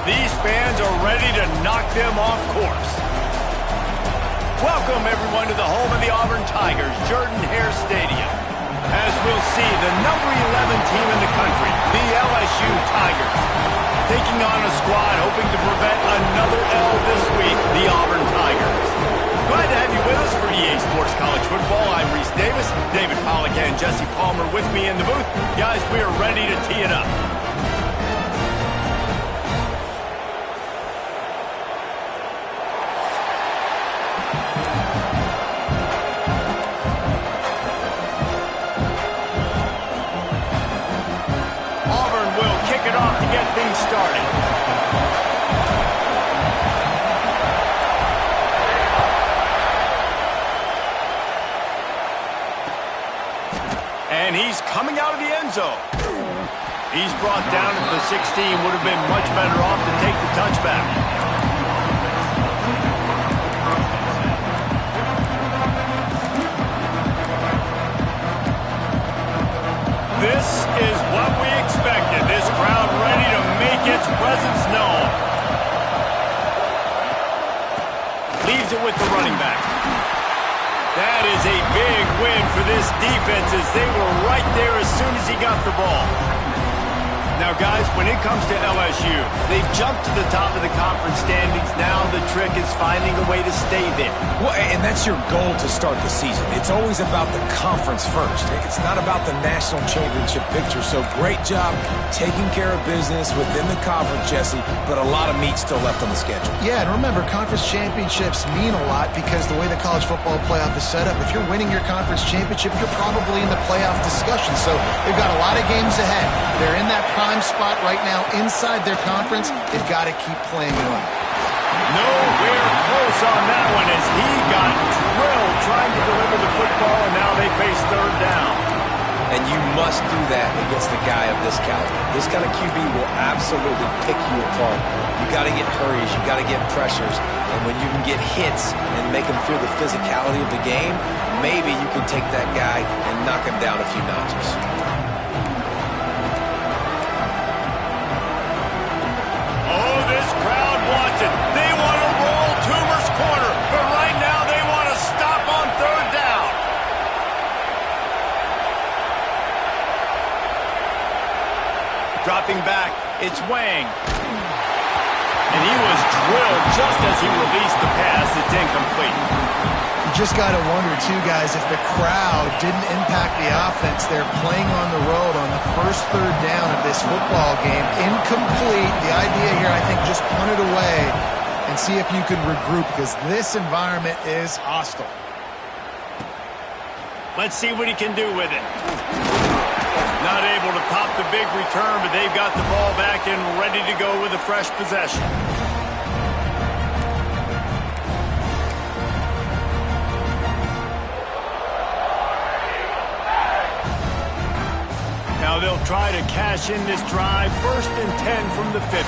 These fans are ready to knock them off course. Welcome, everyone, to the home of the Auburn Tigers, Jordan-Hare Stadium. As we'll see, the number 11 team in the country, the LSU Tigers, taking on a squad hoping to prevent another L this week, the Auburn Tigers. Glad to have you with us for EA Sports College Football. I'm Reese Davis, David Pollack and Jesse Palmer with me in the booth. Guys, we are ready to tee it up. Auburn will kick it off to get things started. And he's coming out of the end zone. He's brought down at the 16. Would have been much better off to take the touchback. This is what we expected. This crowd ready to make its presence known. Leaves it with the running back. That is a big win for this defense as they were right there as soon as he got the ball. Now, guys, when it comes to LSU, they've jumped to the top of the conference standings. Now the trick is finding a way to stay there. Well, and that's your goal to start the season. It's always about the conference first. It's not about the national championship picture. So great job taking care of business within the conference, Jesse, but a lot of meat still left on the schedule. Yeah, and remember, conference championships mean a lot because the way the college football playoff is set up, if you're winning your conference championship, you're probably in the playoff discussion. So they've got a lot of games ahead. They're in that prime spot right now inside their conference. They've got to keep playing on. Nowhere close on that one as he got drilled trying to deliver the football, and now they face third down. And you must do that against a guy of this caliber. This kind of QB will absolutely pick you apart. You got to get hurries, you got to get pressures, and when you can get hits and make him feel the physicality of the game, maybe you can take that guy and knock him down a few notches. Oh, this crowd wants it. They want to roll Toomer's corner, but right now they want to stop on third down. Dropping back, it's Wang. And he was drilled just as he released the pass. It's incomplete. You just got to wonder, too, guys, if the crowd didn't impact the offense. They're playing on the road on the first third down of this football game. Incomplete. The idea here, I think, just punt it away and see if you can regroup because this environment is hostile. Let's see what he can do with it. Not able to pop the big return, but they've got the ball back and ready to go with a fresh possession. Now they'll try to cash in this drive. 1st and 10 from the 50.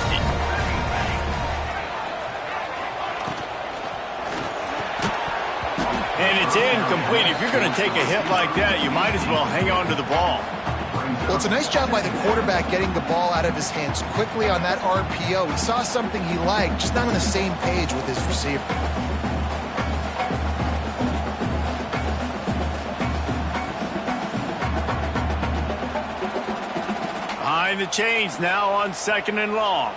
And it's incomplete. If you're going to take a hit like that, you might as well hang on to the ball. Well, it's a nice job by the quarterback getting the ball out of his hands quickly on that RPO. He saw something he liked, just not on the same page with his receiver. Behind the chains now on 2nd and long.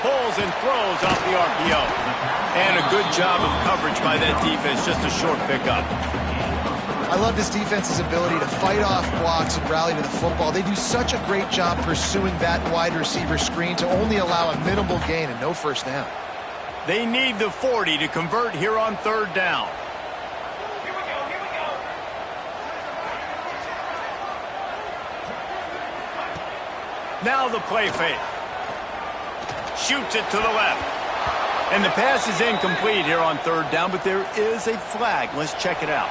Pulls and throws off the RPO. And a good job of coverage by that defense, just a short pickup. I love this defense's ability to fight off blocks and rally to the football. They do such a great job pursuing that wide receiver screen to only allow a minimal gain and no first down. They need the 40 to convert here on third down. Here we go. Now the play fake. Shoots it to the left. And the pass is incomplete here on third down, but there is a flag. Let's check it out.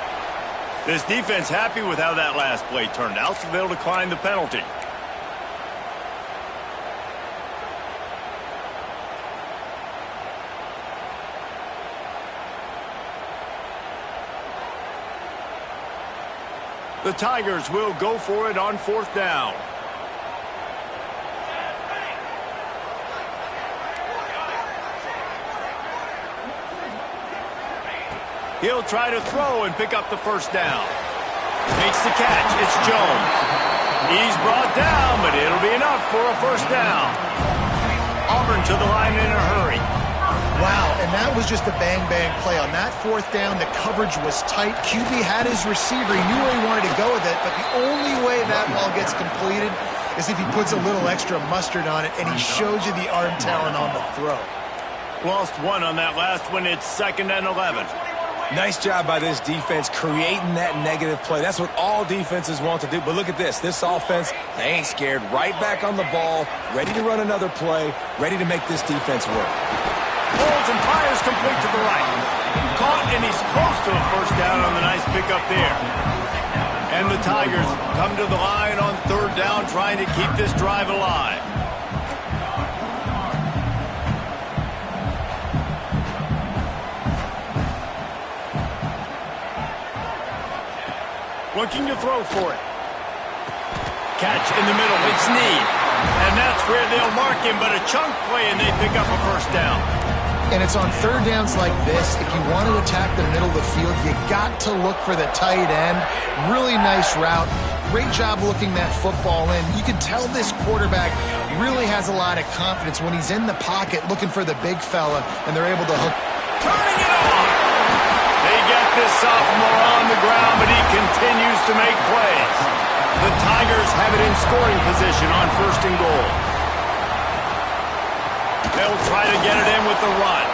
This defense happy with how that last play turned out, so they'll decline the penalty. The Tigers will go for it on 4th down. He'll try to throw and pick up the 1st down. Makes the catch. It's Jones. He's brought down, but it'll be enough for a 1st down. Auburn to the line in a hurry. Wow, and that was just a bang-bang play. On that 4th down, the coverage was tight. QB had his receiver. He knew where he wanted to go with it, but the only way that ball gets completed is if he puts a little extra mustard on it, and he shows you the arm talent on the throw. Lost 1 on that last one. It's 2nd and 11. Nice job by this defense creating that negative play. That's what all defenses want to do. But look at this. This offense, they ain't scared. Right back on the ball, ready to run another play, ready to make this defense work. Holds and fires complete to the right. Caught, and he's close to a 1st down on the nice pickup there. And the Tigers come to the line on 3rd down, trying to keep this drive alive. Looking to throw for it. Catch in the middle. It's Need. And that's where they'll mark him, but a chunk play, and they pick up a 1st down. And it's on 3rd downs like this. If you want to attack the middle of the field, you got to look for the tight end. Really nice route. Great job looking that football in. You can tell this quarterback really has a lot of confidence when he's in the pocket looking for the big fella, and they're able to hook. Turning it on! They get this sophomore on the ground, but he continues to make plays. The Tigers have it in scoring position on 1st and goal. They'll try to get it in with the run.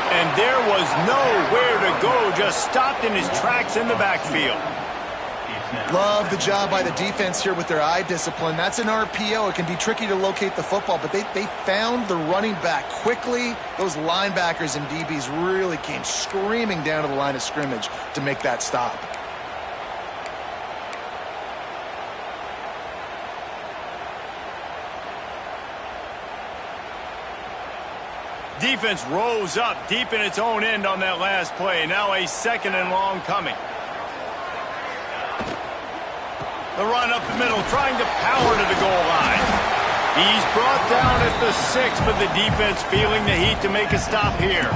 And there was nowhere to go, just stopped in his tracks in the backfield. Love the job by the defense here with their eye discipline. That's an RPO. It can be tricky to locate the football, but they found the running back quickly. Those linebackers and DBs really came screaming down to the line of scrimmage to make that stop. Defense rose up deep in its own end on that last play. Now a 2nd and long coming. The run up the middle, trying to power to the goal line. He's brought down at the 6, but the defense feeling the heat to make a stop here.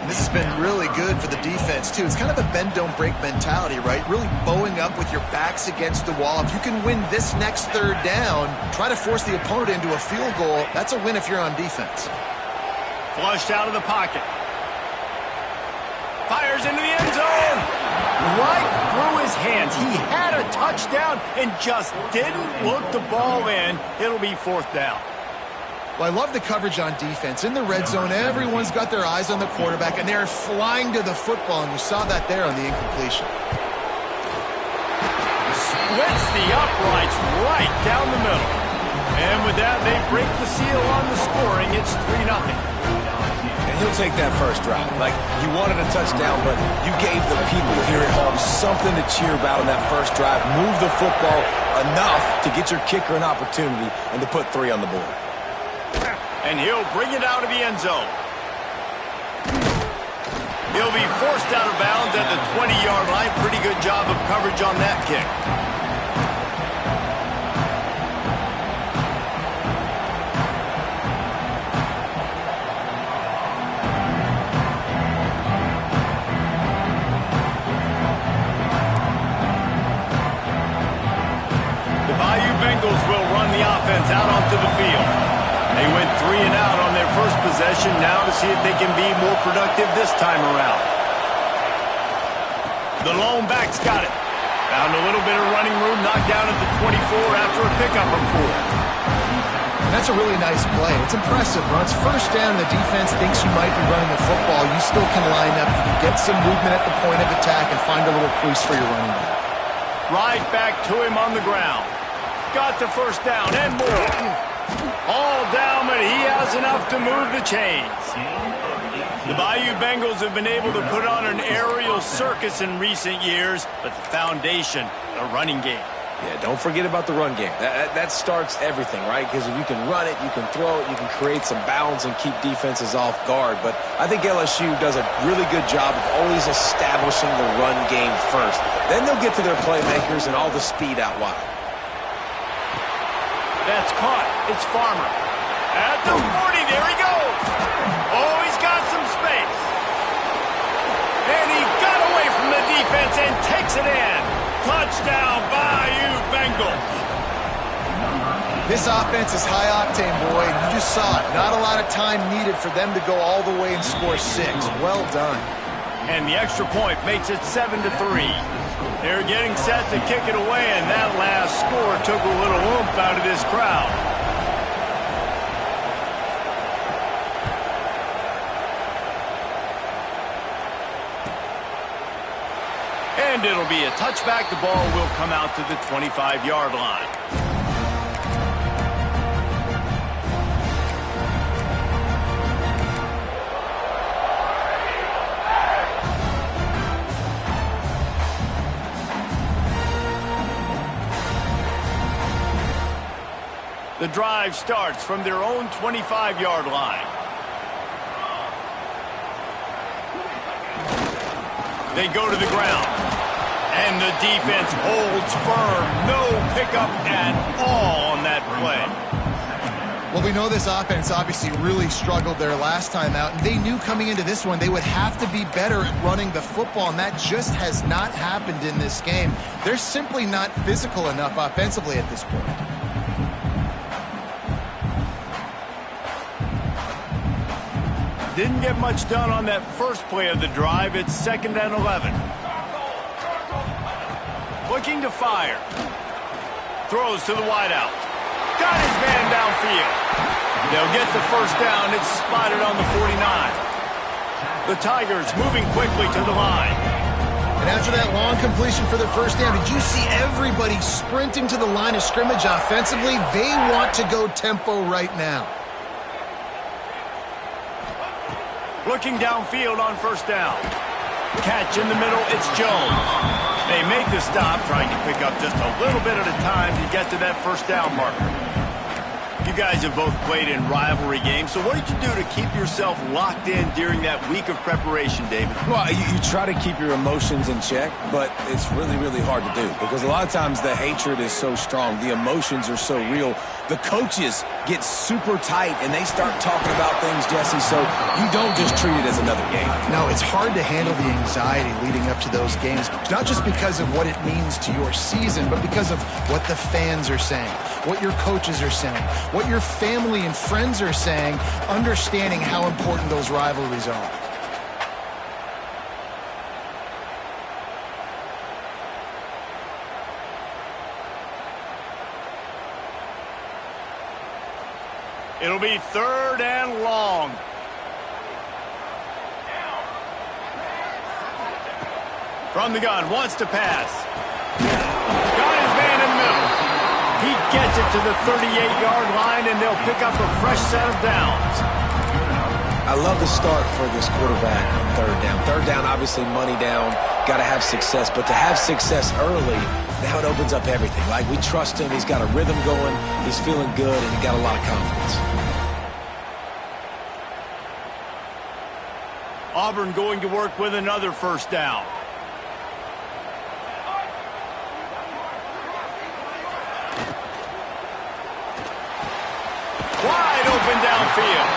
This has been really good for the defense, too. It's kind of a bend-don't-break mentality, right? Really bowing up with your backs against the wall. If you can win this next 3rd down, try to force the opponent into a field goal. That's a win if you're on defense. Flushed out of the pocket. Fires into the end zone. Right through his hands. He had a touchdown and just didn't look the ball in. It'll be 4th down. Well, I love the coverage on defense. In the red zone, everyone's got their eyes on the quarterback, and they're flying to the football, and you saw that there on the incompletion. Splits the uprights right down the middle. And with that, they break the seal on the scoring. It's 3-0. And he'll take that 1st drive. Like, you wanted a touchdown, but you gave the people here at home something to cheer about on that 1st drive. Move the football enough to get your kicker an opportunity and to put 3 on the board. And he'll bring it out of the end zone. He'll be forced out of bounds at the 20-yard line. Pretty good job of coverage on that kick. The Bayou Bengals will run the offense out onto the field. They went 3 and out on their first possession, now to see if they can be more productive this time around. The lone back's got it. Found a little bit of running room, knocked down at the 24 after a pickup of 4. And that's a really nice play. It's impressive. When it's 1st down and the defense thinks you might be running the football, you still can line up. You can get some movement at the point of attack and find a little crease for your running back. Right back to him on the ground. Got the 1st down and more. All down, but he has enough to move the chains. The Bayou Bengals have been able to put on an aerial circus in recent years, but the foundation, the running game. Yeah, don't forget about the run game. That starts everything, right? Because if you can run it, you can throw it, you can create some balance and keep defenses off guard. But I think LSU does a really good job of always establishing the run game first. Then they'll get to their playmakers and all the speed out wide. That's caught. It's Farmer. At the 40, there he goes. Oh, he's got some space. And he got away from the defense and takes it in. Touchdown, Bayou Bengals. This offense is high octane, boy. You just saw it. Not a lot of time needed for them to go all the way and score 6. Well done. And the extra point makes it 7-3. They're getting set to kick it away, and that last score took a little oomph out of this crowd. And it'll be a touchback. The ball will come out to the 25-yard line. The drive starts from their own 25-yard line. They go to the ground. And the defense holds firm. No pickup at all on that play. Well, we know this offense obviously really struggled their last time out, and they knew coming into this one they would have to be better at running the football, and that just has not happened in this game. They're simply not physical enough offensively at this point. Didn't get much done on that first play of the drive. It's 2nd and 11. Looking to fire. Throws to the wideout. Got his man downfield. They'll get the first down. It's spotted on the 49. The Tigers moving quickly to the line. And after that long completion for the first down, did you see everybody sprinting to the line of scrimmage offensively? They want to go tempo right now. Looking downfield on first down. Catch in the middle. It's Jones. They make the stop, trying to pick up just a little bit at a time to get to that first down marker. You guys have both played in rivalry games, so what did you do to keep yourself locked in during that week of preparation, David? Well, you try to keep your emotions in check, but it's really, really hard to do because a lot of times the hatred is so strong. The emotions are so real. The coaches get super tight, and they start talking about things, Jesse, so you don't just treat it as another game. No, it's hard to handle the anxiety leading up to those games, not just because of what it means to your season, but because of what the fans are saying, what your coaches are saying, what your family and friends are saying, understanding how important those rivalries are. It'll be 3rd and long. From the gun, wants to pass. Got his man in the middle. He gets it to the 38-yard line, and they'll pick up a fresh set of downs. I love the start for this quarterback on 3rd down. 3rd down, obviously money down, got to have success. But to have success early, now it opens up everything. Like, we trust him. He's got a rhythm going. He's feeling good, and he got a lot of confidence. Auburn going to work with another first down. Wide open downfield.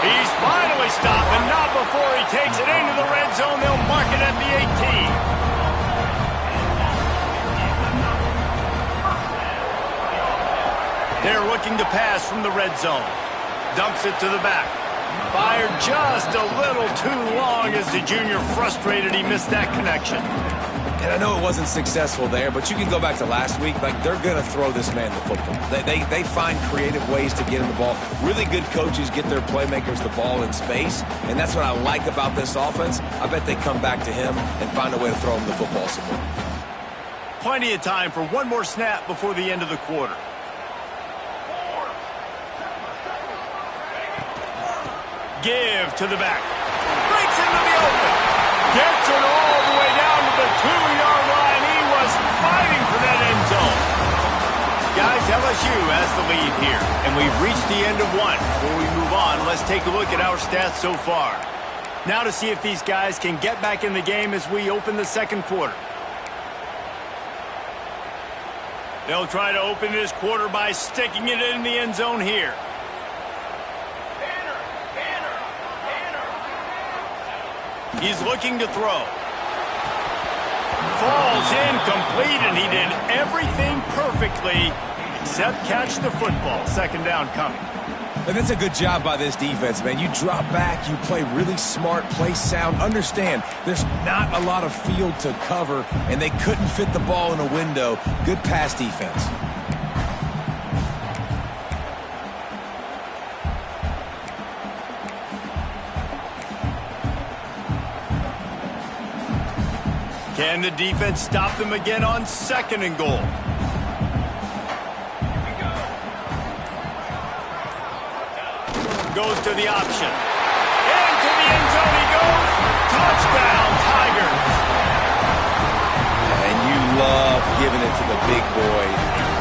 He's finally stopped, and not before he takes it into the red zone. They'll mark it at the 18. They're looking to pass from the red zone. Dumps it to the back. Fired just a little too long as the junior frustrated he missed that connection. And I know it wasn't successful there, but you can go back to last week. Like, they're going to throw this man the football. They find creative ways to get him the ball. Really good coaches get their playmakers the ball in space, and that's what I like about this offense. I bet they come back to him and find a way to throw him the football some more. Plenty of time for one more snap before the end of the quarter. Give to the back. Breaks into the open. Gets it all the way down to the 2-yard line. He was fighting for that end zone. lead here, and we've reached the end of one. Before we move on, let's take a look at our stats so far. Now to see if these guys can get back in the game as we open the second quarter. They'll try to open this quarter by sticking it in the end zone here. He's looking to throw. Falls incomplete, and he did everything perfectly except catch the football. Second down coming. And that's a good job by this defense, man. You drop back, you play really smart, play sound. Understand, there's not a lot of field to cover, and they couldn't fit the ball in a window. Good pass defense. Can the defense stop them again on second and goal? Goes to the option. Into the end zone he goes. Touchdown, Tigers. And you love giving it to the big boy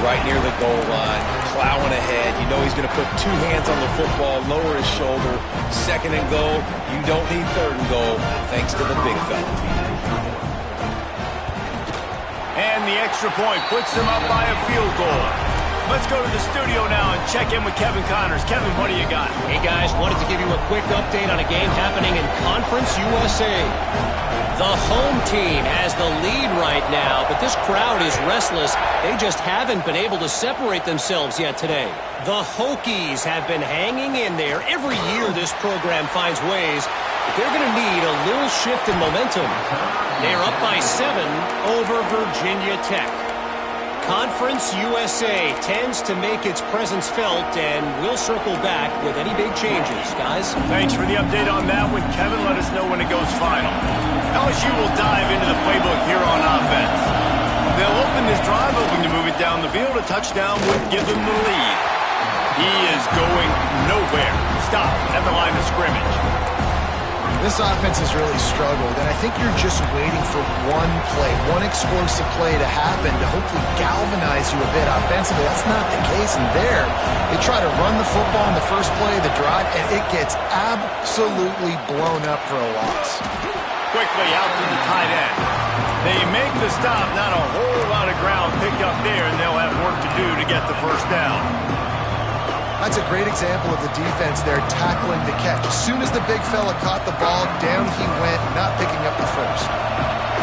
right near the goal line, plowing ahead. You know he's going to put two hands on the football, lower his shoulder. Second and goal. You don't need third and goal, thanks to the big fella. And the extra point puts them up by a field goal. Let's go to the studio now and check in with Kevin Connors. Kevin, what do you got? Hey, guys, wanted to give you a quick update on a game happening in Conference USA. The home team has the lead right now, but this crowd is restless. They just haven't been able to separate themselves yet today. The Hokies have been hanging in there. Every year this program finds ways, but they're going to need a little shift in momentum. They're up by 7 over Virginia Tech. Conference USA tends to make its presence felt, and we'll circle back with any big changes, guys. Thanks for the update on that one, Kevin. Let us know when it goes final. LSU will dive into the playbook here on offense. They'll open this drive, hoping to move it down the field. A touchdown would give them the lead. He is going nowhere. Stop at the line of scrimmage. This offense has really struggled, and I think you're just waiting for one play, one explosive play to happen to hopefully galvanize you a bit offensively. That's not the case in there. They try to run the football in the first play of the drive, and it gets absolutely blown up for a loss. Quickly out to the tight end. They make the stop, not a whole lot of ground picked up there, and they'll have work to do to get the first down. That's a great example of the defense there tackling the catch. As soon as the big fella caught the ball, down he went, not picking up the first.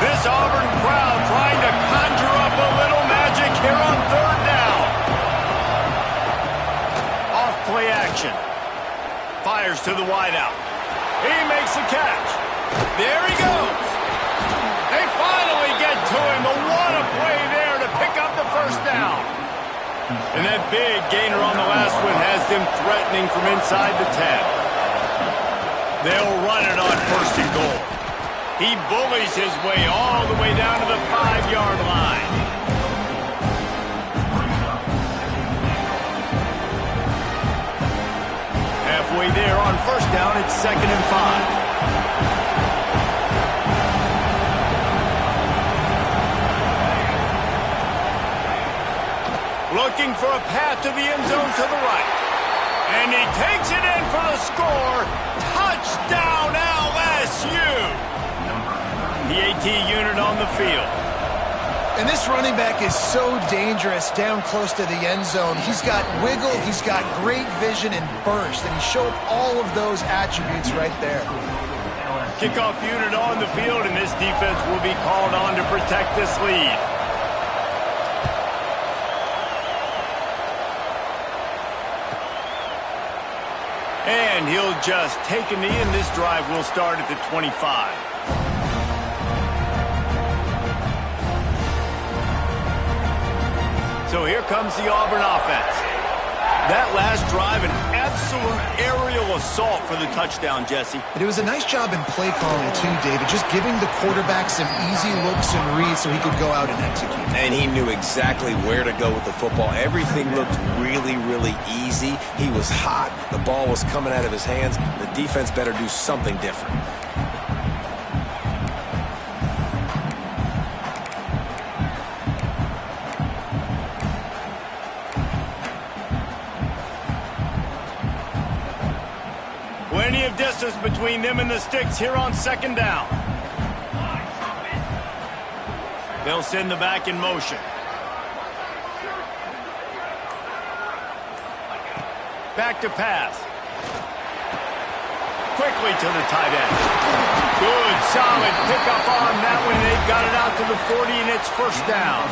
This Auburn crowd trying to conjure up a little magic here on third down. Off play action. Fires to the wideout. He makes the catch. There he goes. They finally get to him. But what a play there to pick up the first down. And that big gainer on the last one has them threatening from inside the 10. They'll run it on first and goal. He bullies his way all the way down to the 5-yard line. Halfway there on first down, it's 2nd and 5. Looking for a path to the end zone to the right. And he takes it in for the score. Touchdown, LSU! The AT unit on the field. And this running back is so dangerous down close to the end zone. He's got wiggle, he's got great vision and burst, and he showed all of those attributes right there. Kickoff unit on the field, and this defense will be called on to protect this lead. And he'll just take a knee, and this drive will start at the 25. So here comes the Auburn offense. That last drive, an absolute aerial assault for the touchdown, Jesse. And it was a nice job in play calling, too, David, just giving the quarterback some easy looks and reads so he could go out and execute. And he knew exactly where to go with the football. Everything looked really, really easy. He was hot. The ball was coming out of his hands. The defense better do something different. of distance between them and the sticks here on second down. They'll send the back in motion. Back to pass. Quickly to the tight end. Good, solid pickup on that one. They've got it out to the 40, and it's first down.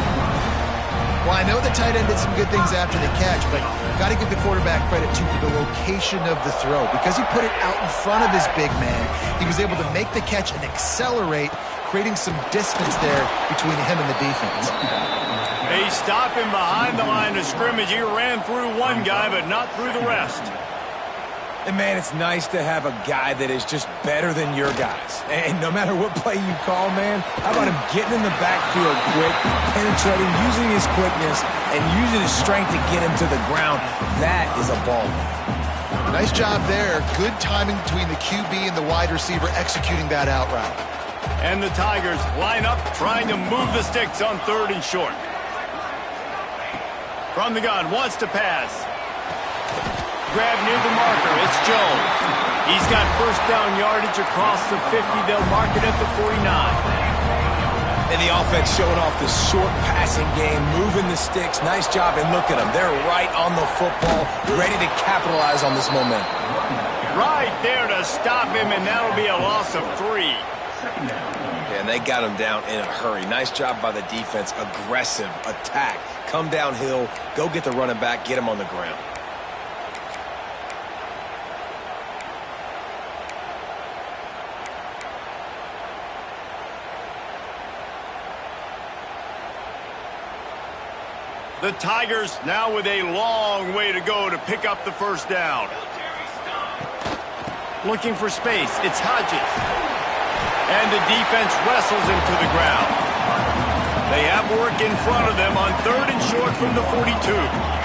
Well, I know the tight end did some good things after the catch, but got to give the quarterback credit, too, for the location of the throw. Because he put it out in front of his big man, he was able to make the catch and accelerate, creating some distance there between him and the defense. They stop him behind the line of scrimmage. He ran through one guy, but not through the rest. And, man, it's nice to have a guy that is just better than your guys. And no matter what play you call, man, how about him getting in the backfield quick, penetrating, using his quickness, and using his strength to get him to the ground. That is a ball. Nice job there. Good timing between the QB and the wide receiver executing that out route. And the Tigers line up, trying to move the sticks on third and short. From the gun, wants to pass. Grab near the marker, it's Jones. He's got first down yardage across the 50. They'll mark it at the 49. And the offense showing off the short passing game, moving the sticks. Nice job, and look at them. They're right on the football, ready to capitalize on this momentum. Right there to stop him, and that'll be a loss of 3. Yeah, and they got him down in a hurry. Nice job by the defense. Aggressive attack. Come downhill, go get the running back, get him on the ground. The Tigers now with a long way to go to pick up the first down. Looking for space, it's Hodges. And the defense wrestles him to the ground. They have work in front of them on third and short from the 42.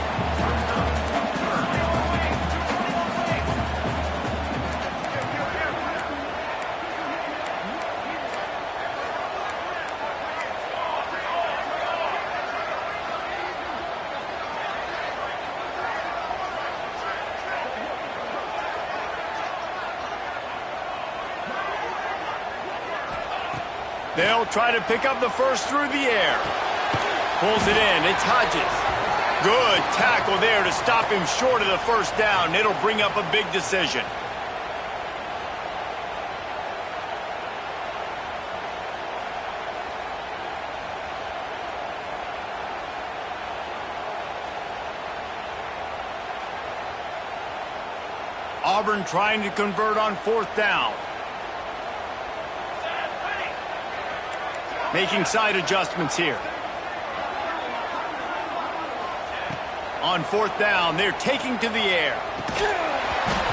They'll try to pick up the first through the air. Pulls it in. It's Hodges. Good tackle there to stop him short of the first down. It'll bring up a big decision. Auburn trying to convert on fourth down. Making side adjustments here. On fourth down, they're taking to the air.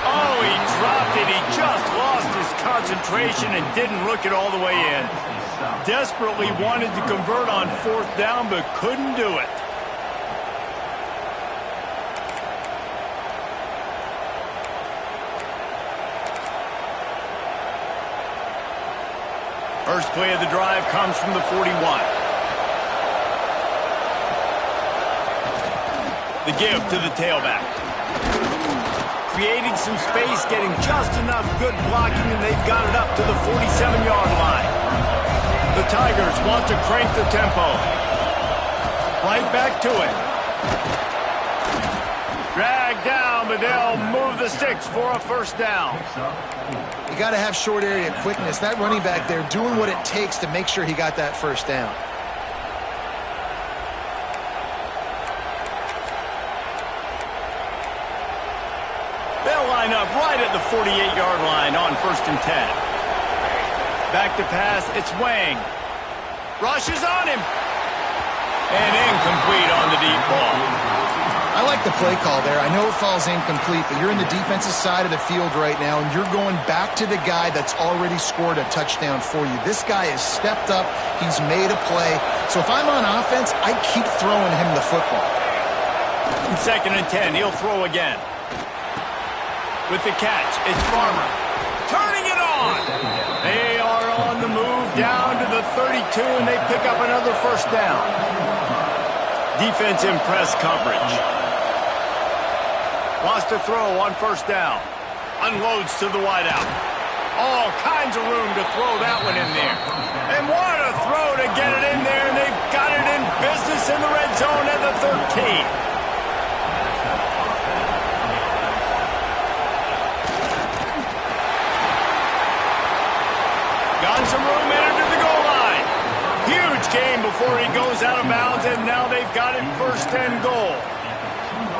Oh, he dropped it. He just lost his concentration and didn't look it all the way in. Desperately wanted to convert on fourth down, but couldn't do it. First play of the drive comes from the 41. The give to the tailback. Creating some space, getting just enough good blocking, and they've got it up to the 47-yard line. The Tigers want to crank the tempo. Right back to it. Dragged down, but they'll move the sticks for a first down. You got to have short area quickness. That running back there doing what it takes to make sure he got that first down. They'll line up right at the 48-yard line on first and 10. Back to pass, it's Wang. Rushes on him. And incomplete on the deep ball. I like the play call there. I know it falls incomplete, but you're in the defensive side of the field right now, and you're going back to the guy that's already scored a touchdown for you. This guy has stepped up. He's made a play. So if I'm on offense, I keep throwing him the football. Second and 10, he'll throw again. With the catch, it's Farmer. Turning it on. They are on the move down to the 32, and they pick up another first down. Defense in press coverage. Wants to throw on first down. Unloads to the wideout. All kinds of room to throw that one in there. And what a throw to get it in there, and they've got it in business in the red zone at the 13. Got some room entered to the goal line. Huge game before he goes out of bounds, and now they've got it 1st and goal.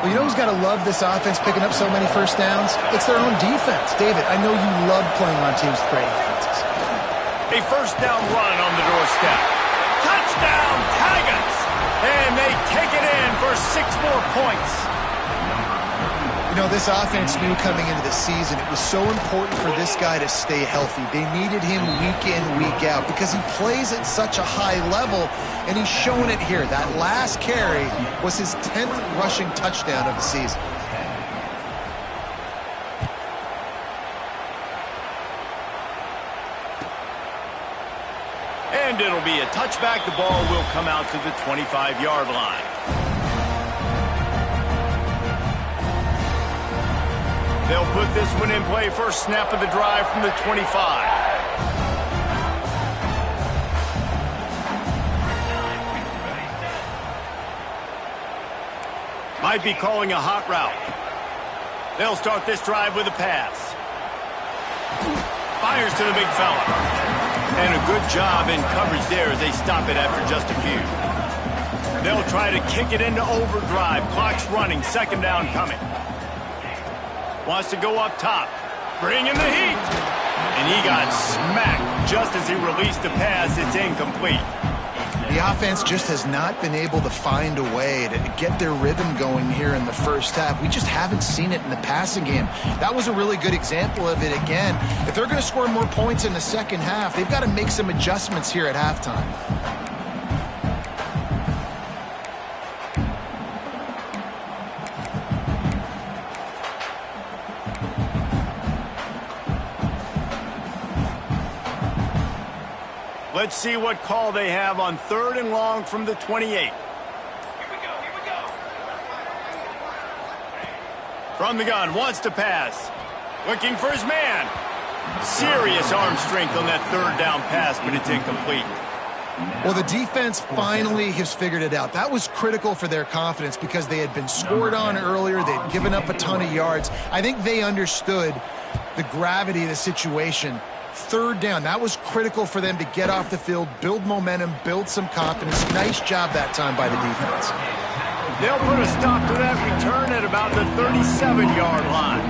Well, you know who's got to love this offense picking up so many first downs? It's their own defense. David, I know you love playing on teams with great offenses. A 1st down run on the doorstep. Touchdown, Tigers! And they take it in for 6 more points. You know, this offense knew coming into the season it was so important for this guy to stay healthy. They needed him week in, week out because he plays at such a high level, and he's showing it here. That last carry was his 10th rushing touchdown of the season. And it'll be a touchback. The ball will come out to the 25-yard line. They'll put this one in play. First snap of the drive from the 25. Might be calling a hot route. They'll start this drive with a pass. Fires to the big fella. And a good job in coverage there as they stop it after just a few. They'll try to kick it into overdrive. Clock's running. 2nd down coming. Wants to go up top. Bring in the heat. And he got smacked just as he released the pass. It's incomplete. The offense just has not been able to find a way to get their rhythm going here in the first half. We just haven't seen it in the passing game. That was a really good example of it again. If they're going to score more points in the second half, they've got to make some adjustments here at halftime. Let's see what call they have on 3rd and long from the 28. Here we go. From the gun, wants to pass. Looking for his man. Serious arm strength on that 3rd down pass, but it's incomplete. Well, the defense finally has figured it out. That was critical for their confidence because they had been scored on earlier. They had given up a ton of yards. I think they understood the gravity of the situation. 3rd down, that was critical for them to get off the field, build momentum, build some confidence. Nice job that time by the defense. They'll put a stop to that return at about the 37-yard line.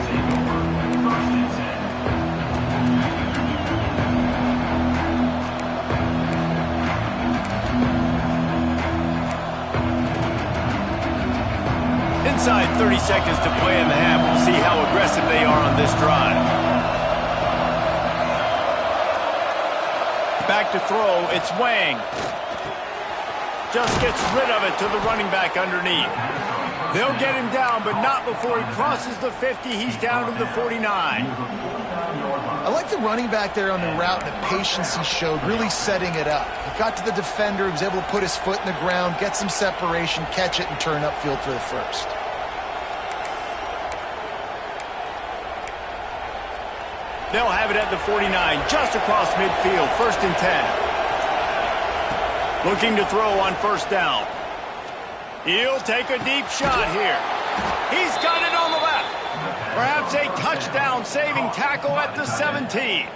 Inside 30 seconds to play in the half. We'll see how aggressive they are on this drive. Back to throw, it's Wang. Just gets rid of it to the running back underneath. They'll get him down, but not before he crosses the 50. He's down to the 49. I like the running back there on the route, the patience he showed, really setting it up. He got to the defender, he was able to put his foot in the ground, get some separation, catch it, and turn upfield for the first. They'll have it at the 49, just across midfield, 1st and 10. Looking to throw on 1st down. He'll take a deep shot here. He's got it on the left. Perhaps a touchdown-saving tackle at the 17.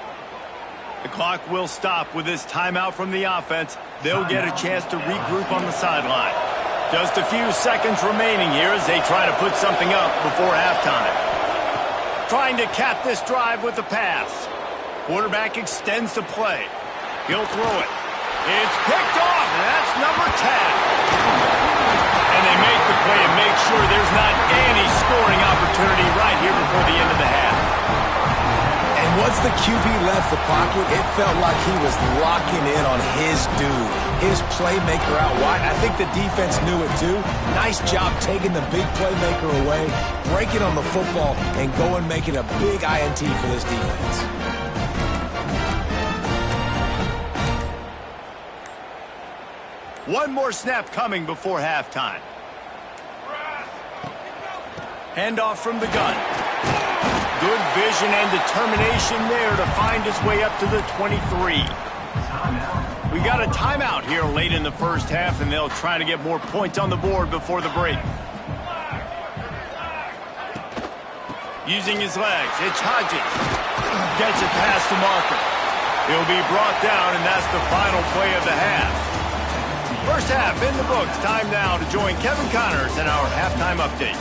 The clock will stop with this timeout from the offense. They'll get a chance to regroup on the sideline. Just a few seconds remaining here as they try to put something up before halftime. Trying to cap this drive with the pass. Quarterback extends the play. He'll throw it. It's picked off, and that's number 10. And they make the play and make sure there's not any scoring opportunity right here before the end of the half. And once the QB left the pocket, it felt like he was locking in on his dude, his playmaker out wide. I think the defense knew it too. Nice job taking the big playmaker away, breaking on the football, and going making a big INT for this defense. One more snap coming before halftime. Handoff from the gun. Good vision and determination there to find his way up to the 23. We got a timeout here late in the first half, and they'll try to get more points on the board before the break. Using his legs, it's Hodges. Gets it past the marker. He'll be brought down, and that's the final play of the half. First half in the books. Time now to join Kevin Connors in our halftime update.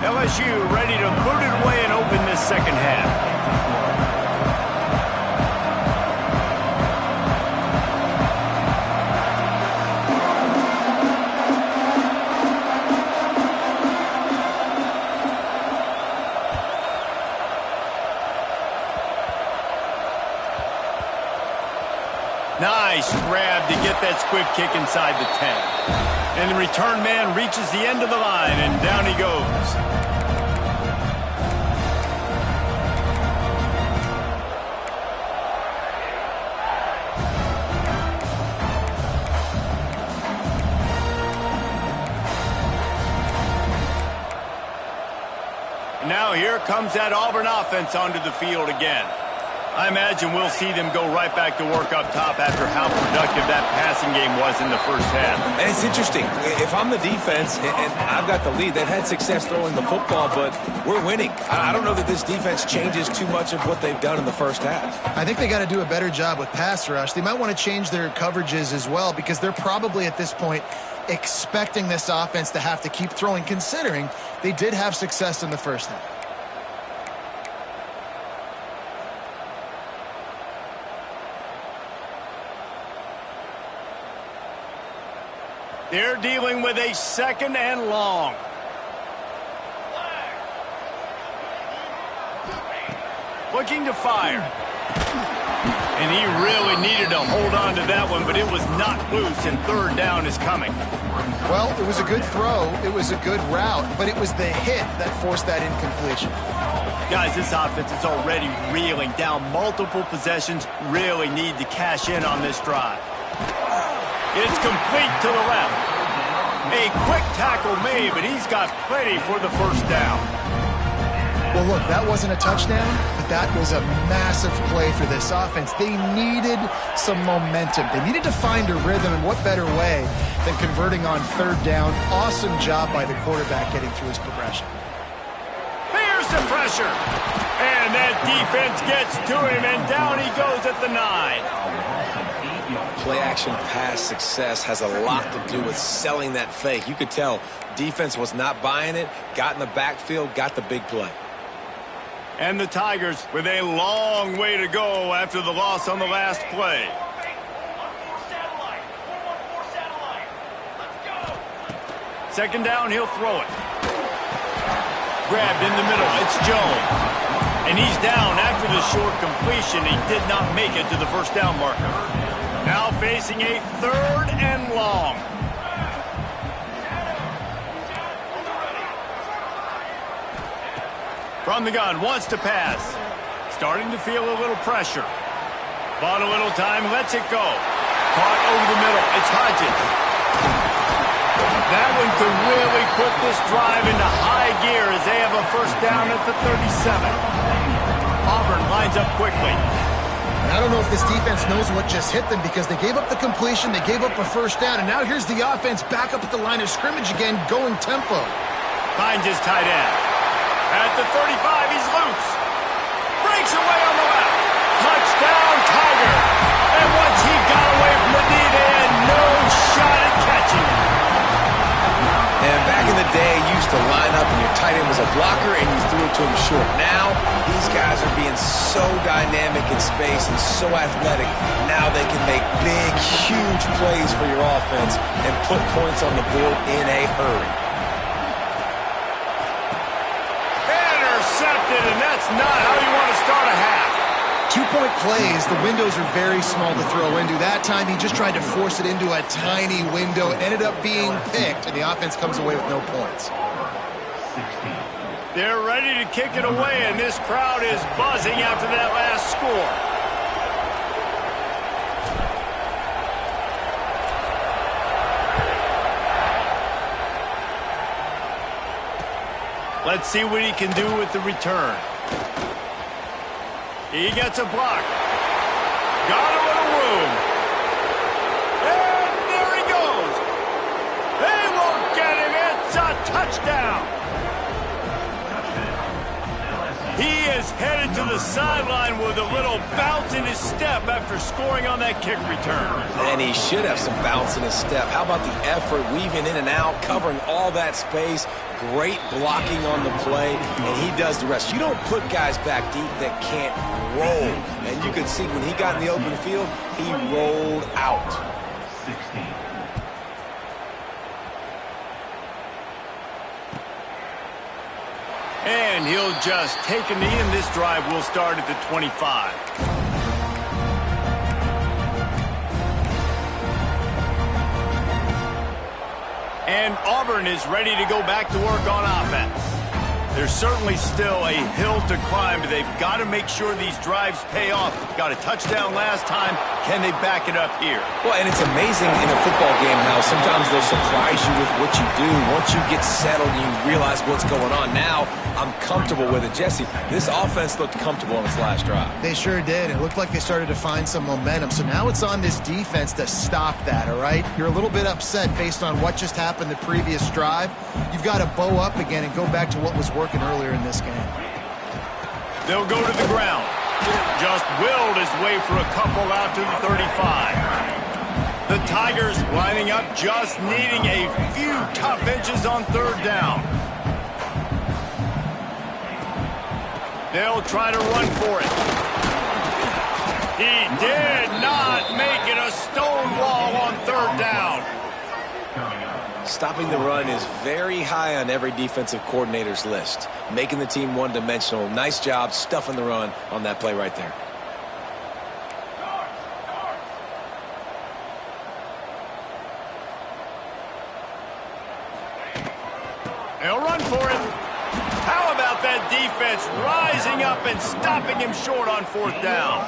LSU ready to boot it away and open this second half. Nice grab to get that squib kick inside the 10. And the return man reaches the end of the line, and down he goes. Now here comes that Auburn offense onto the field again. I imagine we'll see them go right back to work up top after how productive that passing game was in the first half. And it's interesting. If I'm the defense and I've got the lead, they've had success throwing the football, but we're winning. I don't know that this defense changes too much of what they've done in the first half. I think they got to do a better job with pass rush. They might want to change their coverages as well, because they're probably at this point expecting this offense to have to keep throwing, considering they did have success in the first half. They're dealing with a second and long. Looking to fire. And he really needed to hold on to that one, but it was knocked loose, and third down is coming. Well, it was a good throw. It was a good route, but it was the hit that forced that incompletion. Guys, this offense is already reeling down multiple possessions. Really need to cash in on this drive. It's complete to the left. A quick tackle made, but he's got plenty for the first down. Well, look, that wasn't a touchdown, but that was a massive play for this offense. They needed some momentum. They needed to find a rhythm, and what better way than converting on third down. Awesome job by the quarterback getting through his progression. Here's the pressure. And that defense gets to him, and down he goes at the 9. Play-action pass success has a lot to do with selling that fake. You could tell defense was not buying it, got in the backfield, got the big play. And the Tigers with a long way to go after the loss on the last play. Second down, he'll throw it. Grabbed in the middle, it's Jones. And he's down after the short completion. He did not make it to the first down marker. Now facing a third and long. From the gun, wants to pass. Starting to feel a little pressure. Bought a little time, lets it go. Caught over the middle, it's Hodges. That one could really put this drive into high gear as they have a first down at the 37. Auburn lines up quickly. I don't know if this defense knows what just hit them, because they gave up the completion, they gave up a first down, and now here's the offense back up at the line of scrimmage again, going tempo. Finds his tight end. At the 35, he's loose. Breaks away on the left. Touchdown, Tiger. And once he got away from the D, they had no shot at catching him. And back in the day, you used to line up and your tight end was a blocker and you threw it to him short. Now, these guys are being so dynamic in space and so athletic. Now they can make big, huge plays for your offense and put points on the board in a hurry. Intercepted, and that's not how you want to start a half. 2-point plays, the windows are very small to throw into. That time, he just tried to force it into a tiny window. It ended up being picked, and the offense comes away with no points. They're ready to kick it away, and this crowd is buzzing after that last score. Let's see what he can do with the return. He gets a block. Got a little room. And there he goes. They won't get him. It's a touchdown. He is headed to the sideline with a little bounce in his step after scoring on that kick return. And he should have some bounce in his step. How about the effort, weaving in and out, covering all that space, great blocking on the play, and he does the rest. You don't put guys back deep that can't roll. And you can see when he got in the open field, he rolled out. 16. And he'll just take a knee, and this drive will start at the 25. And Auburn is ready to go back to work on offense. There's certainly still a hill to climb, but they've got to make sure these drives pay off. Got a touchdown last time. Can they back it up here? Well, and it's amazing in a football game how sometimes they'll surprise you with what you do. Once you get settled and you realize what's going on, now I'm comfortable with it. Jesse, this offense looked comfortable on its last drive. They sure did. It looked like they started to find some momentum. So now it's on this defense to stop that, all right? You're a little bit upset based on what just happened the previous drive. You've got to bow up again and go back to what was working earlier in this game. They'll go to the ground. Just willed his way for a couple out to the 35. The Tigers lining up, just needing a few tough inches on third down. They'll try to run for it. He did not make it a stone wall on third down. Stopping the run is very high on every defensive coordinator's list. Making the team one-dimensional. Nice job stuffing the run on that play right there. They'll run for it. How about that defense rising up and stopping him short on fourth down?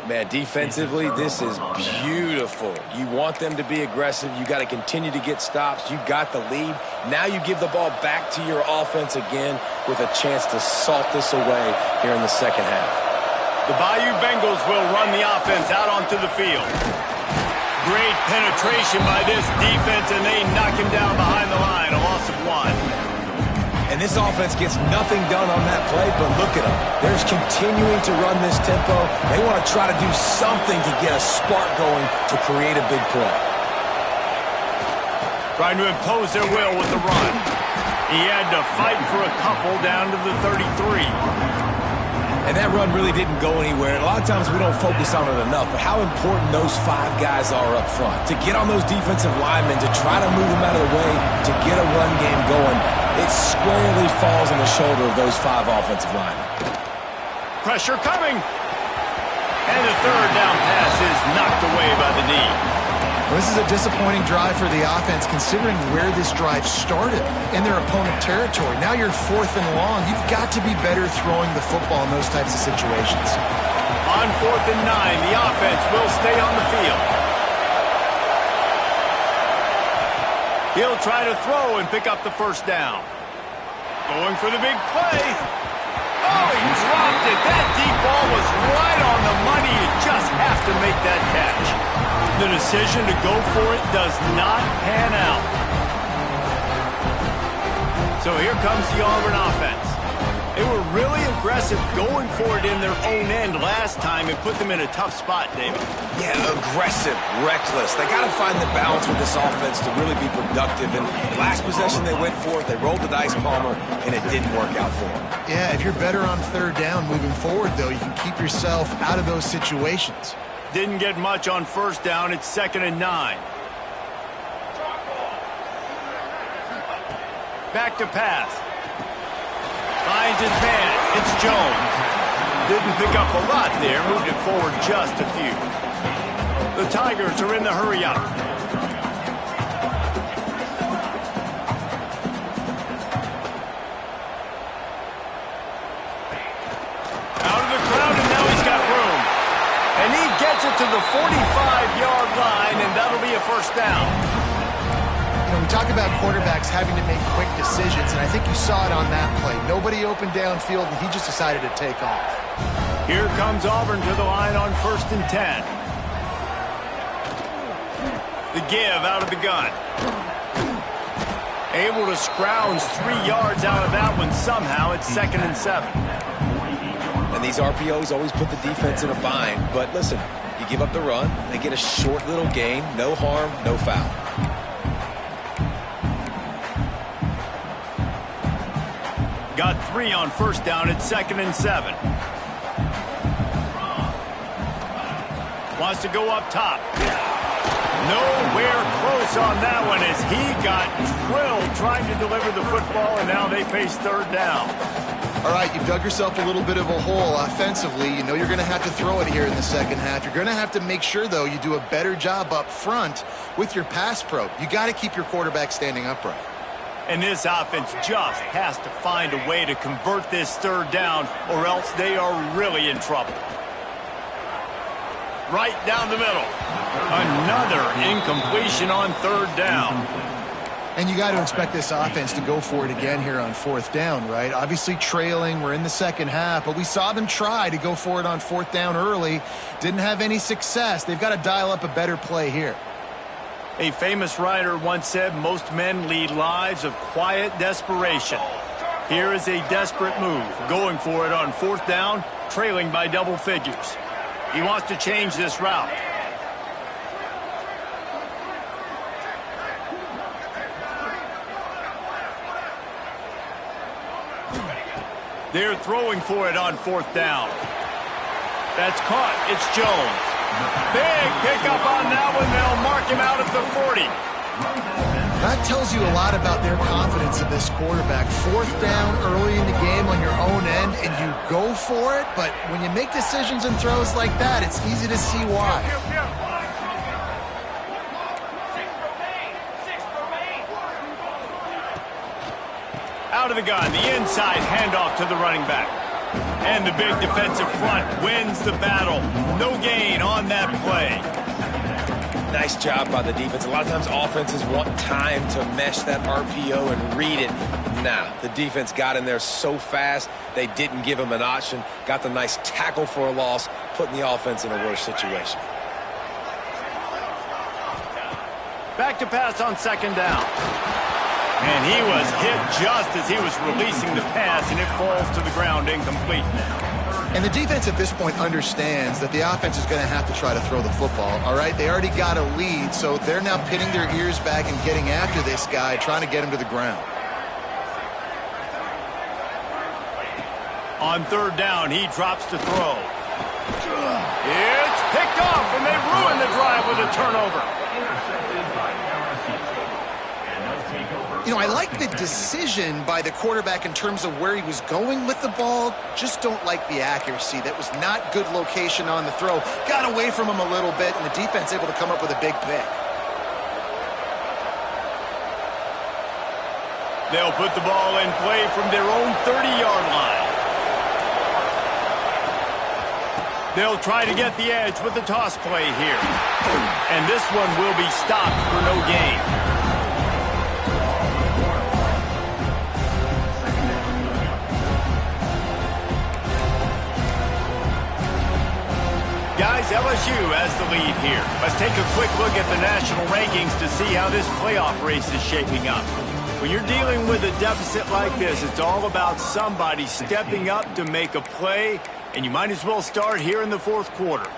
Man, defensively, this is beautiful. You want them to be aggressive. You got to continue to get stops. You got the lead. Now you give the ball back to your offense again with a chance to salt this away here in the second half. The Bayou Bengals will run the offense out onto the field. Great penetration by this defense, and they knock him down behind the line, a loss of 1. And this offense gets nothing done on that play, but look at them. They're continuing to run this tempo. They want to try to do something to get a spark going to create a big play. Trying to impose their will with the run. He had to fight for a couple down to the 33. And that run really didn't go anywhere. And a lot of times we don't focus on it enough, but how important those 5 guys are up front. To get on those defensive linemen, to try to move them out of the way, to get a run game going, it squarely falls on the shoulder of those 5 offensive linemen. Pressure coming. And the third down pass is knocked away by the knee. Well, this is a disappointing drive for the offense considering where this drive started in their opponent territory. Now you're 4th and long. You've got to be better throwing the football in those types of situations. On 4th and 9, the offense will stay on the field. He'll try to throw and pick up the first down. Going for the big play. Oh, he dropped it. That deep ball was right on the money. You just have to make that catch. The decision to go for it does not pan out. So here comes the Auburn offense. They were really aggressive going for it in their own end last time and put them in a tough spot, David. Yeah, aggressive, reckless. They got to find the balance with this offense to really be productive. And last possession they went for it, they rolled the dice, Palmer, and it didn't work out for them. Yeah, if you're better on third down moving forward, though, you can keep yourself out of those situations. Didn't get much on first down. It's 2nd and 9. Back to pass. Finds his man. It's Jones. Didn't pick up a lot there. Moved it forward just a few. The Tigers are in the hurry up. Out of the crowd, and now he's got room. And he gets it to the 45-yard line, and that'll be a first down. we talk about quarterbacks having to make quick decisions, and I think you saw it on that play. Nobody open downfield, and he just decided to take off. Here comes Auburn to the line on 1st and 10. The give out of the gun. Able to scrounge 3 yards out of that one somehow. It's 2nd and 7. And these RPOs always put the defense in a bind. But listen, you give up the run, they get a short little gain, no harm, no foul. Got 3 on 1st down. It's 2nd and 7. Wants to go up top. Nowhere close on that one as he got drilled trying to deliver the football, and now they face 3rd down. All right, you've dug yourself a little bit of a hole offensively. You know you're going to have to throw it here in the second half. You're going to have to make sure, though, you do a better job up front with your pass pro. You got to keep your quarterback standing upright. And this offense just has to find a way to convert this 3rd down, or else they are really in trouble. Right down the middle. Another incompletion on 3rd down. And you got to expect this offense to go for it again here on 4th down, right? Obviously trailing, we're in the second half, but we saw them try to go for it on 4th down early. Didn't have any success. They've got to dial up a better play here. A famous writer once said, most men lead lives of quiet desperation. Here is a desperate move, going for it on 4th down, trailing by double figures. He wants to change this route. They're throwing for it on 4th down. That's caught. It's Jones. Big pickup on that one. They'll mark him out at the 40. That tells you a lot about their confidence in this quarterback. 4th down early in the game on your own end, and you go for it, but when you make decisions and throws like that, it's easy to see why. Out of the gun, the inside handoff to the running back. And the big defensive front wins the battle. No gain on that play. Nice job by the defense. A lot of times offenses want time to mesh that RPO and read it. Nah, the defense got in there so fast, they didn't give him an option. Got the nice tackle for a loss, putting the offense in a worse situation. Back to pass on 2nd down. And he was hit just as he was releasing the pass, and it falls to the ground incomplete. And the defense at this point understands that the offense is going to have to try to throw the football, all right? They already got a lead, so they're now pinning their ears back and getting after this guy, trying to get him to the ground. On 3rd down, he drops to throw. It's picked off, and they ruin the drive with a turnover. You know, I like the decision by the quarterback in terms of where he was going with the ball. Just don't like the accuracy. That was not good location on the throw. Got away from him a little bit, and the defense able to come up with a big pick. They'll put the ball in play from their own 30-yard line. They'll try to get the edge with the toss play here. And this one will be stopped for no gain. Guys, LSU has the lead here. Let's take a quick look at the national rankings to see how this playoff race is shaping up. When you're dealing with a deficit like this, it's all about somebody stepping up to make a play, and you might as well start here in the 4th quarter.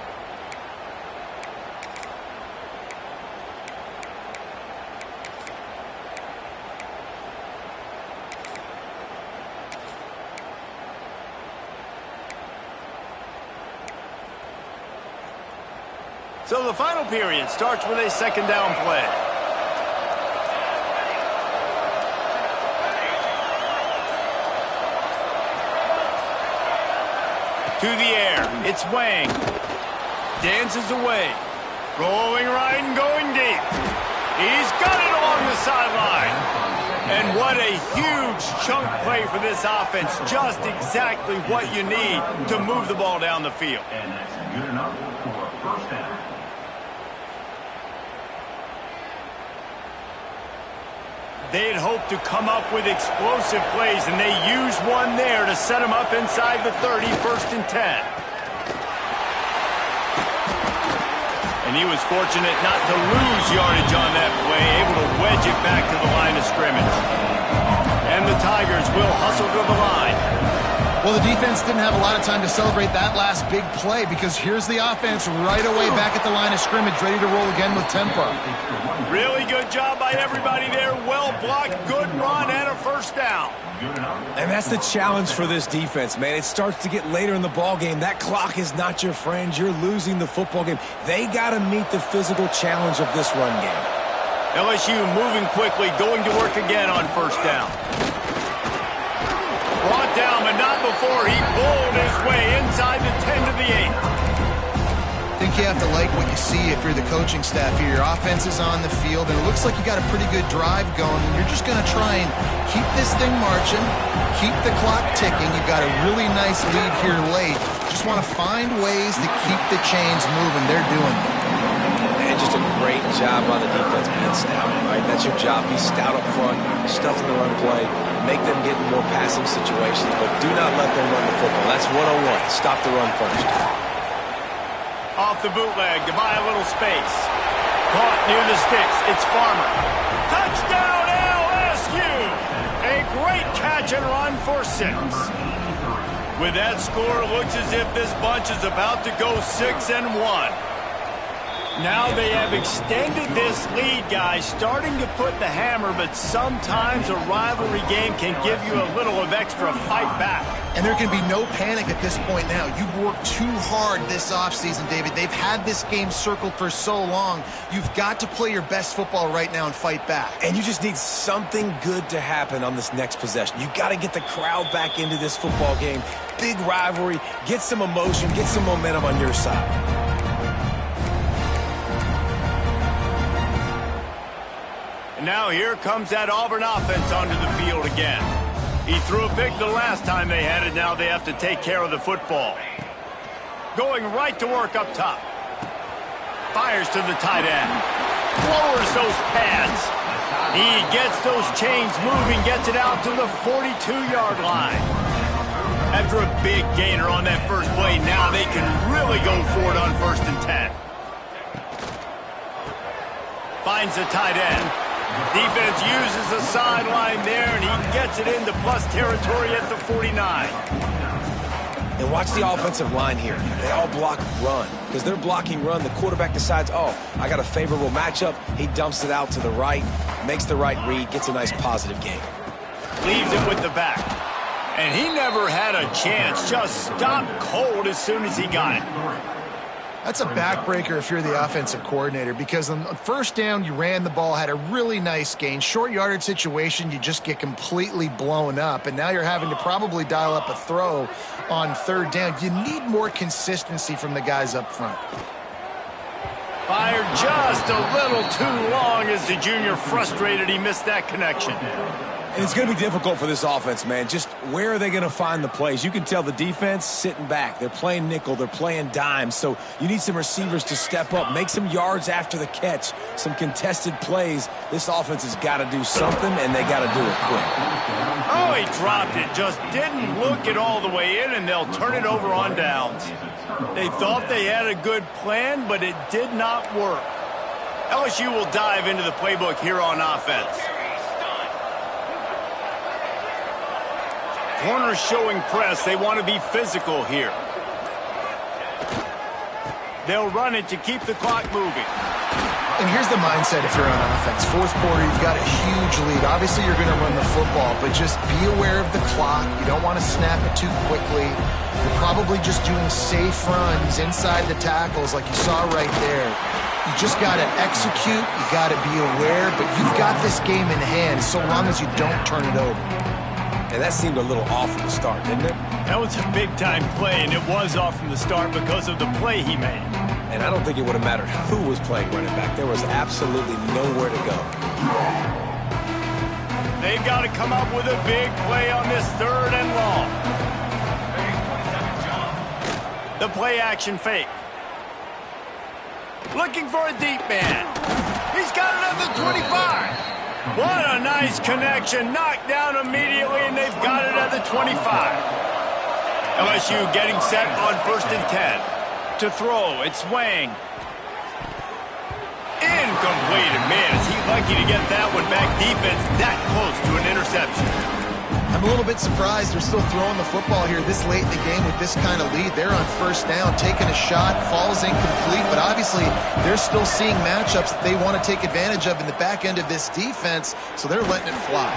So the final period starts with a 2nd down play. To the air, it's Wang. Dances away. Rolling right and going deep. He's got it along the sideline. And what a huge chunk play for this offense. Just exactly what you need to move the ball down the field. And that's good enough for a 1st down. They'd hoped to come up with explosive plays, and they used one there to set them up inside the 30, 1st and 10. And he was fortunate not to lose yardage on that play, able to wedge it back to the line of scrimmage. And the Tigers will hustle to the line. Well, the defense didn't have a lot of time to celebrate that last big play because here's the offense right away back at the line of scrimmage, ready to roll again with tempo. Really good job by everybody there. Well blocked, good run, and a 1st down. And that's the challenge for this defense, man. It starts to get later in the ball game. That clock is not your friend. You're losing the football game. They got to meet the physical challenge of this run game. LSU moving quickly, going to work again on 1st down. Brought down, but not before he bowled his way inside the 10 to the 8. I think you have to like what you see if you're the coaching staff here. Your offense is on the field, and it looks like you got a pretty good drive going. And you're just going to try and keep this thing marching, keep the clock ticking. You've got a really nice lead here late. Just want to find ways to keep the chains moving. They're doing it. And just a great job by the defense being stout, right? That's your job. Be stout up front, stuff in the run play, make them get in more passing situations, but do not let them run the football. That's 101. Stop the run first. Off the bootleg to buy a little space. Caught near the sticks. It's Farmer. Touchdown LSU! A great catch and run for 6. With that score, it looks as if this bunch is about to go 6-1. Now they have extended this lead, guys, starting to put the hammer, but sometimes a rivalry game can give you a little of extra fight back. And there can be no panic at this point now. You've worked too hard this offseason, David. They've had this game circled for so long. You've got to play your best football right now and fight back. And you just need something good to happen on this next possession. You got to get the crowd back into this football game. Big rivalry. Get some emotion. Get some momentum on your side. And now here comes that Auburn offense onto the field again. He threw a pick the last time they had it. Now they have to take care of the football. Going right to work up top. Fires to the tight end. Lowers those pads. He gets those chains moving, gets it out to the 42-yard line. After a big gainer on that first play, now they can really go for it on 1st and 10. Finds the tight end. Defense uses the sideline there, and he gets it into plus territory at the 49. And watch the offensive line here. They all block run. Because they're blocking run, the quarterback decides, oh, I got a favorable matchup. He dumps it out to the right, makes the right read, gets a nice positive gain. Leaves it with the back. And he never had a chance. Just stopped cold as soon as he got it. That's a backbreaker if you're the offensive coordinator, because on 1st down, you ran the ball, had a really nice gain. Short yardage situation, you just get completely blown up, and now you're having to probably dial up a throw on 3rd down. You need more consistency from the guys up front. Fired just a little too long as the junior frustrated he missed that connection. And it's going to be difficult for this offense, man. Just where are they going to find the plays? You can tell the defense sitting back. They're playing nickel. They're playing dime. So you need some receivers to step up, make some yards after the catch, some contested plays. This offense has got to do something, and they got to do it quick. Oh, he dropped it. Just didn't look it all the way in, and they'll turn it over on downs. They thought they had a good plan, but it did not work. LSU will dive into the playbook here on offense. Corners showing press. They want to be physical here. They'll run it to keep the clock moving. And here's the mindset if you're on offense. 4th quarter, you've got a huge lead. Obviously, you're going to run the football, but just be aware of the clock. You don't want to snap it too quickly. You're probably just doing safe runs inside the tackles like you saw right there. You just got to execute. You got to be aware, but you've got this game in hand so long as you don't turn it over. And that seemed a little off from the start, didn't it? That was a big-time play, and it was off from the start because of the play he made. And I don't think it would have mattered who was playing running back. There was absolutely nowhere to go. They've got to come up with a big play on this 3rd and long. The play action fake. Looking for a deep man. He's got it at the 25. What a nice connection. Knocked down immediately, and they've got it at the 25. LSU getting set on 1st and 10. To throw, it's Wang. Incomplete. Man, is he lucky to get that one back. Defense that close to an interception. I'm a little bit surprised they're still throwing the football here this late in the game with this kind of lead. They're on 1st down, taking a shot, falls incomplete, but obviously they're still seeing matchups that they want to take advantage of in the back end of this defense, so they're letting it fly.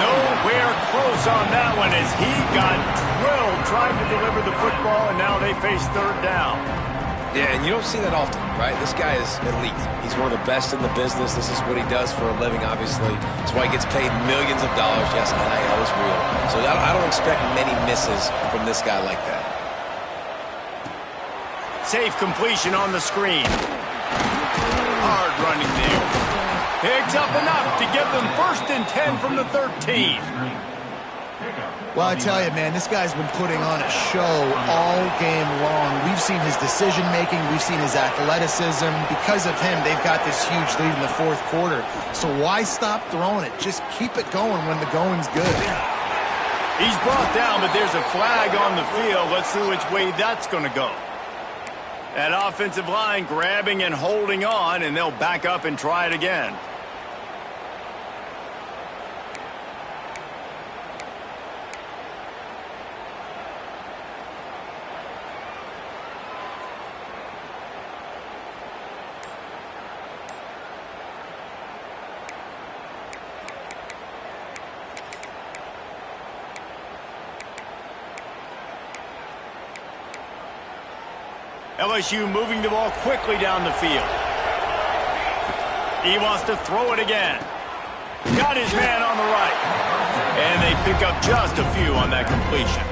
Nowhere close on that one as he got drilled trying to deliver the football, and now they face 3rd down. Yeah, and you don't see that often, right? This guy is elite. He's one of the best in the business. This is what he does for a living, obviously. That's why he gets paid millions of dollars. Yes, NIL is real. So I don't expect many misses from this guy like that. Safe completion on the screen. Hard running there. Picks up enough to give them 1st and 10 from the 13. Well, I tell you, man, this guy's been putting on a show all game long. We've seen his decision-making. We've seen his athleticism. Because of him, they've got this huge lead in the 4th quarter. So why stop throwing it? Just keep it going when the going's good. He's brought down, but there's a flag on the field. Let's see which way that's going to go. That offensive line grabbing and holding on, and they'll back up and try it again. LSU moving the ball quickly down the field. He wants to throw it again. Got his man on the right. And they pick up just a few on that completion.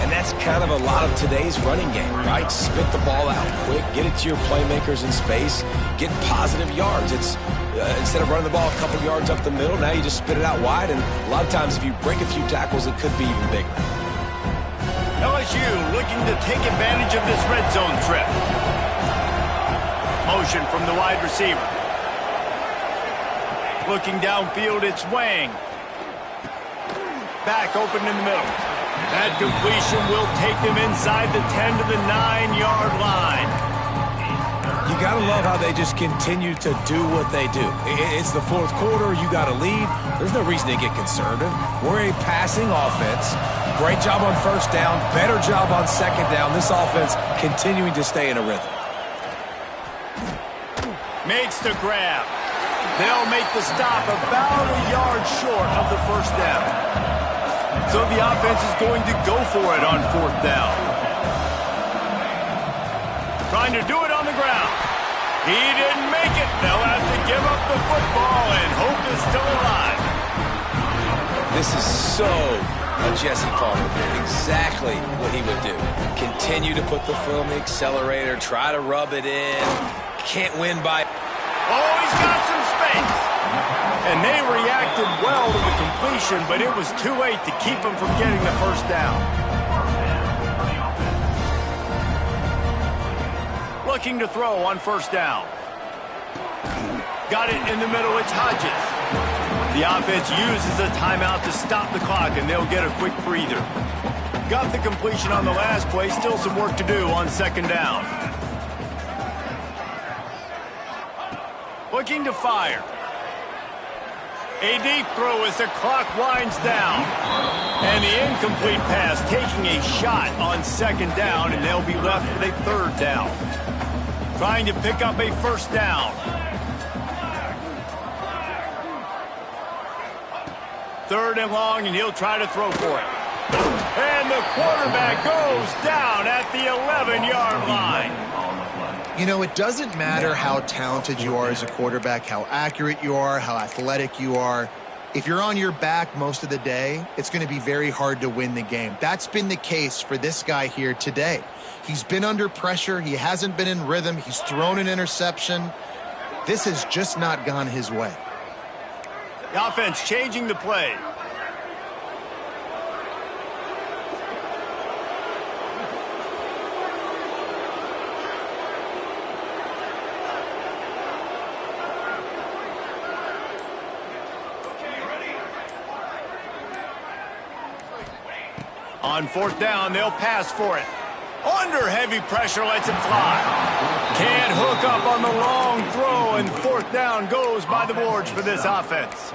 And that's kind of a lot of today's running game, right? Spit the ball out quick, get it to your playmakers in space, get positive yards. It's instead of running the ball a couple yards up the middle, now you just spit it out wide. And a lot of times if you break a few tackles, it could be even bigger. LSU looking to take advantage of this red zone trip. Motion from the wide receiver. Looking downfield, it's Wang. Back open in the middle. That completion will take them inside the 10 to the 9-yard line. You got to love how they just continue to do what they do. It's the 4th quarter. You got a lead. There's no reason to get conservative. We're a passing offense. Great job on 1st down. Better job on 2nd down. This offense continuing to stay in a rhythm. Makes the grab. They'll make the stop about a yard short of the 1st down. So the offense is going to go for it on 4th down. Trying to do it on the ground. He didn't make it. They'll have to give up the football, and hope is still alive. This is so Jesse Palmer. Exactly what he would do. Continue to put the foot on the accelerator, try to rub it in. Can't win by... Oh, he's got some space. And they reacted well to the completion, but it was too late to keep him from getting the 1st down. Looking to throw on 1st down. Got it in the middle, it's Hodges. The offense uses a timeout to stop the clock, and they'll get a quick breather. Got the completion on the last play, still some work to do on 2nd down. Looking to fire. A deep throw as the clock winds down. And the incomplete pass taking a shot on 2nd down, and they'll be left with a 3rd down. Trying to pick up a 1st down. 3rd and long, and he'll try to throw for it. And the quarterback goes down at the 11-yard line. You know, it doesn't matter how talented you are as a quarterback, how accurate you are, how athletic you are. If you're on your back most of the day, it's going to be very hard to win the game. That's been the case for this guy here today. He's been under pressure. He hasn't been in rhythm. He's thrown an interception. This has just not gone his way. The offense changing the play. On fourth down, they'll pass for it. Under heavy pressure, lets it fly. Can't hook up on the long throw, and fourth down goes by the boards for this offense.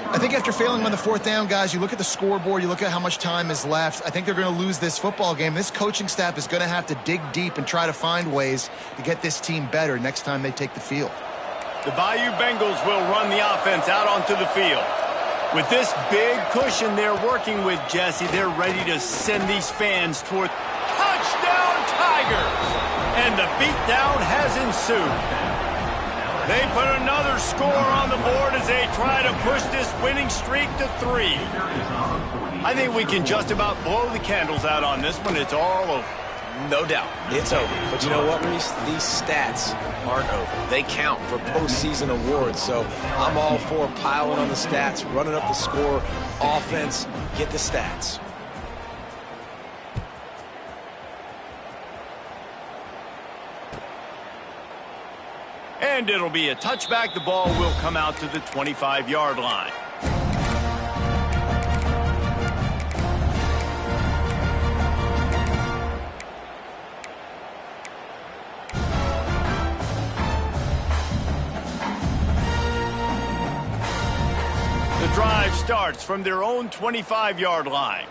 I think after failing on the fourth down, guys, you look at the scoreboard, you look at how much time is left. I think they're going to lose this football game. This coaching staff is going to have to dig deep and try to find ways to get this team better next time they take the field. The Bayou Bengals will run the offense out onto the field. With this big cushion they're working with, Jesse, they're ready to send these fans toward touchdown Tigers. And the beatdown has ensued. They put another score on the board as they try to push this winning streak to 3. I think we can just about blow the candles out on this one. It's all over. No doubt, it's over. But you know what, Reese? These stats aren't over. They count for postseason awards, so I'm all for piling on the stats, running up the score, offense, get the stats. And it'll be a touchback. The ball will come out to the 25-yard line. The drive starts from their own 25-yard line.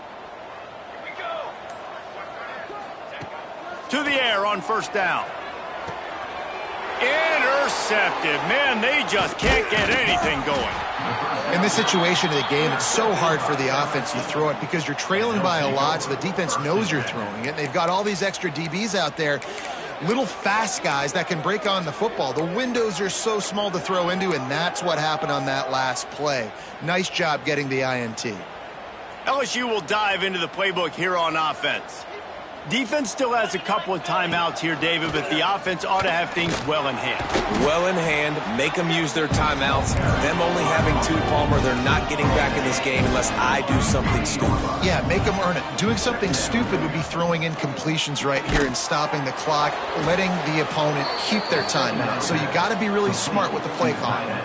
To the air on first down. Intercepted. Man, they just can't get anything going. In this situation of the game, it's so hard for the offense to throw it because you're trailing by a lot, so the defense knows you're throwing it. They've got all these extra DBs out there, little fast guys that can break on the football. The windows are so small to throw into, and that's what happened on that last play. Nice job getting the INT. LSU will dive into the playbook here on offense. Defense still has a couple of timeouts here, David, but the offense ought to have things well in hand. Well in hand, make them use their timeouts. Them only having 2, Palmer, they're not getting back in this game unless I do something stupid. Yeah, make them earn it. Doing something stupid would be throwing incompletions right here and stopping the clock, letting the opponent keep their timeout. So you got to be really smart with the play calling.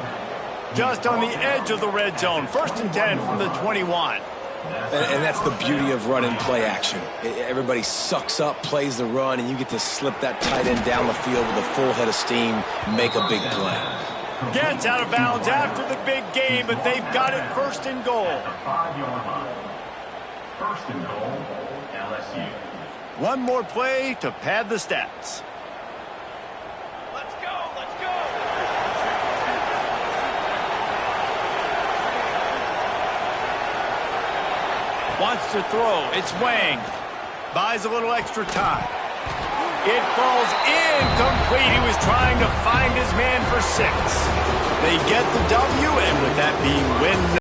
Just on the edge of the red zone. 1st and 10 from the 21. And that's the beauty of running play action. Everybody sucks up, plays the run, and you get to slip that tight end down the field with a full head of steam, make a big play. Gets out of bounds after the big game, but they've got it 1st and goal. 5-yard line. 1st and goal, LSU. One more play to pad the stats. Let's go, let's go. Wants to throw. It's Wang. Buys a little extra time. It falls incomplete. He was trying to find his man for 6. They get the W, and with that being win